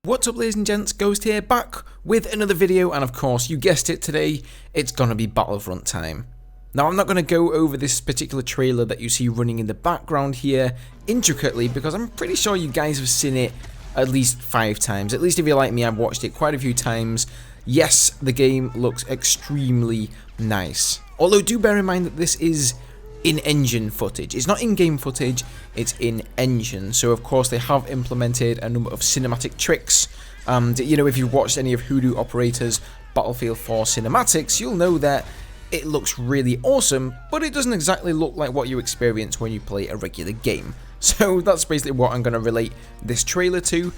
What's up, ladies and gents, Ghost here, back with another video, and of course, you guessed it, today, it's gonna be Battlefront time. Now, I'm not gonna go over this particular trailer that you see running in the background here intricately, because I'm pretty sure you guys have seen it at least 5 times. At least if you're like me, I've watched it quite a few times. Yes, the game looks extremely nice. Although, do bear in mind that this is in-engine footage. It's not in-game footage, it's in-engine. So of course they have implemented a number of cinematic tricks. And you know, if you've watched any of Hoodoo Operator's Battlefield 4 cinematics, you'll know that it looks really awesome, but it doesn't exactly look like what you experience when you play a regular game. So that's basically what I'm going to relate this trailer to.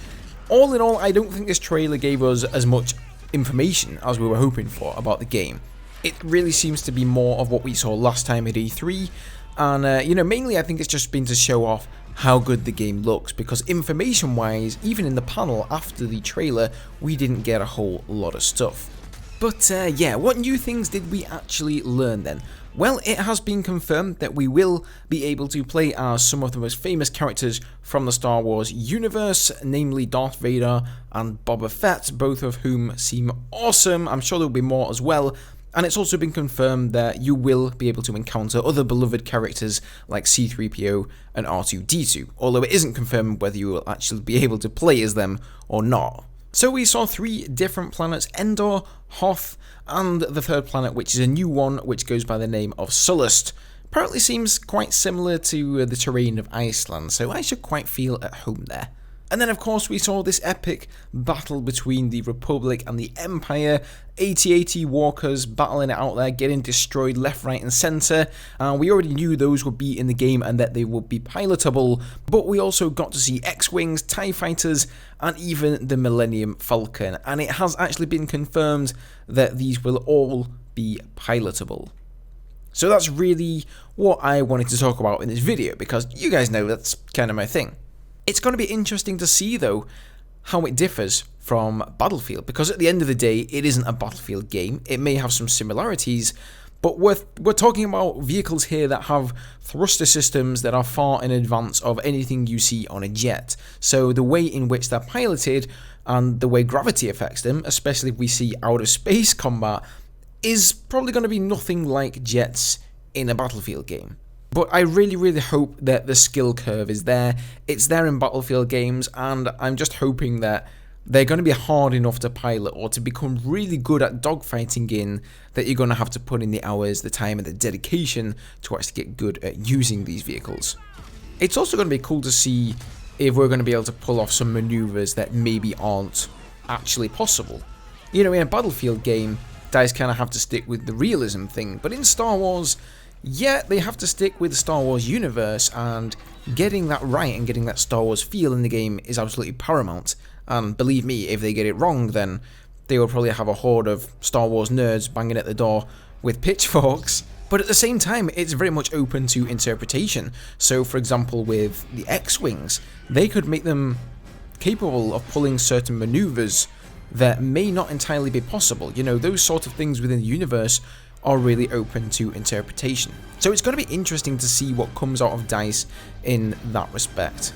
All in all, I don't think this trailer gave us as much information as we were hoping for about the game. It really seems to be more of what we saw last time at E3, and you know, mainly I think it's just been to show off how good the game looks, because information wise, even in the panel after the trailer, we didn't get a whole lot of stuff. But yeah, what new things did we actually learn then? Well, it has been confirmed that we will be able to play as some of the most famous characters from the Star Wars universe, namely Darth Vader and Boba Fett, both of whom seem awesome. I'm sure there'll be more as well. And it's also been confirmed that you will be able to encounter other beloved characters like C-3PO and R2-D2, although it isn't confirmed whether you will actually be able to play as them or not. So we saw 3 different planets: Endor, Hoth, and the third planet, which is a new one, which goes by the name of Sullust. Apparently seems quite similar to the terrain of Iceland, so I should quite feel at home there. And then of course we saw this epic battle between the Republic and the Empire, AT-AT walkers battling it out there, getting destroyed left, right and centre. We already knew those would be in the game and that they would be pilotable, but we also got to see X-Wings, TIE Fighters and even the Millennium Falcon, and it has actually been confirmed that these will all be pilotable. So that's really what I wanted to talk about in this video, because you guys know that's kind of my thing. It's going to be interesting to see, though, how it differs from Battlefield, because at the end of the day, it isn't a Battlefield game. It may have some similarities, but we're talking about vehicles here that have thruster systems that are far in advance of anything you see on a jet. So the way in which they're piloted and the way gravity affects them, especially if we see outer space combat, is probably going to be nothing like jets in a Battlefield game. But I really hope that the skill curve is there. It's there in Battlefield games, and I'm just hoping that they're going to be hard enough to pilot or to become really good at dogfighting in, that you're going to have to put in the hours, the time and the dedication to actually get good at using these vehicles. It's also going to be cool to see if we're going to be able to pull off some maneuvers that maybe aren't actually possible. You know, in a Battlefield game, guys kind of have to stick with the realism thing, but in Star Wars, yeah, they have to stick with the Star Wars universe, and getting that right and getting that Star Wars feel in the game is absolutely paramount. And believe me, if they get it wrong, then they will probably have a horde of Star Wars nerds banging at the door with pitchforks. But at the same time, it's very much open to interpretation. So, for example, with the X-Wings, they could make them capable of pulling certain maneuvers that may not entirely be possible. You know, those sort of things within the universe are really open to interpretation. So it's going to be interesting to see what comes out of DICE in that respect.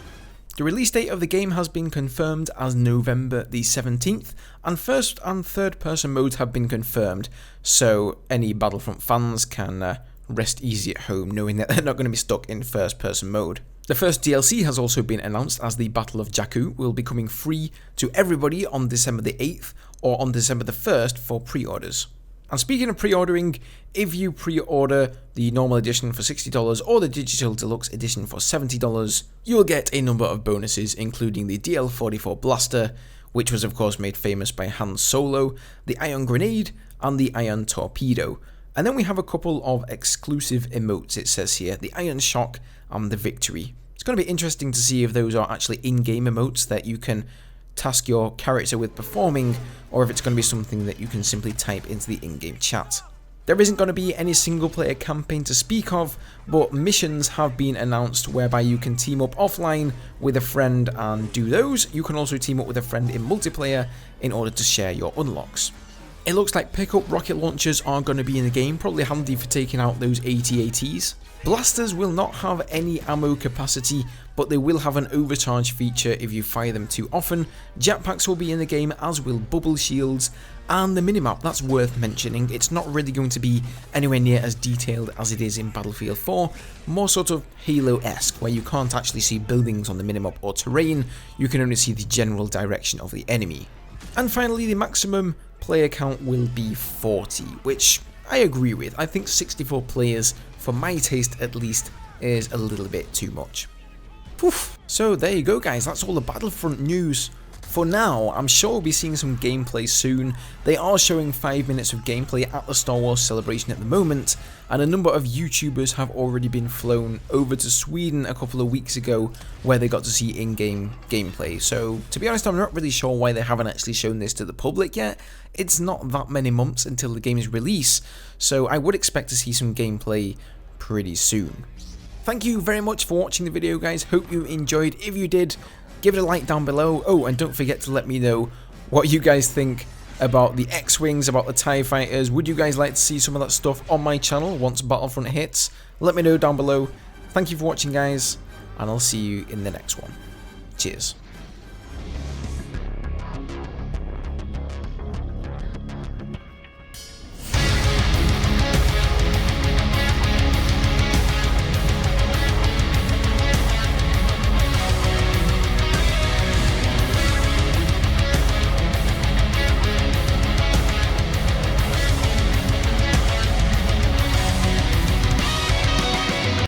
The release date of the game has been confirmed as November the 17th, and first and third person modes have been confirmed, so any Battlefront fans can rest easy at home knowing that they're not going to be stuck in first person mode. The first DLC has also been announced, as the Battle of Jakku will be coming free to everybody on December the 8th or on December the 1st for pre-orders. And speaking of pre-ordering, if you pre-order the normal edition for $60 or the digital deluxe edition for $70, you will get a number of bonuses, including the DL-44 blaster, which was of course made famous by Han Solo, the ion grenade, and the ion torpedo. And then we have a couple of exclusive emotes, it says here, the ion shock and the victory. It's going to be interesting to see if those are actually in-game emotes that you can task your character with performing, or if it's going to be something that you can simply type into the in-game chat. There isn't going to be any single player campaign to speak of, but missions have been announced whereby you can team up offline with a friend and do those. You can also team up with a friend in multiplayer in order to share your unlocks. It looks like pickup rocket launchers are going to be in the game, probably handy for taking out those AT-ATs. Blasters will not have any ammo capacity, but they will have an overcharge feature if you fire them too often. Jetpacks will be in the game, as will bubble shields, and the minimap, that's worth mentioning. It's not really going to be anywhere near as detailed as it is in Battlefield 4, more sort of Halo-esque, where you can't actually see buildings on the minimap or terrain, you can only see the general direction of the enemy. And finally, the maximum player count will be 40, which I agree with. I think 64 players, for my taste at least, is a little bit too much. Poof. So there you go guys, that's all the Battlefront news. For now, I'm sure we'll be seeing some gameplay soon. They are showing 5 minutes of gameplay at the Star Wars celebration at the moment, and a number of YouTubers have already been flown over to Sweden a couple of weeks ago where they got to see in-game gameplay. So to be honest, I'm not really sure why they haven't actually shown this to the public yet. It's not that many months until the game's release, so I would expect to see some gameplay pretty soon. Thank you very much for watching the video guys, hope you enjoyed. If you did, give it a like down below. Oh, and don't forget to let me know what you guys think about the X-Wings, about the TIE Fighters. Would you guys like to see some of that stuff on my channel once Battlefront hits? Let me know down below. Thank you for watching guys, and I'll see you in the next one. Cheers.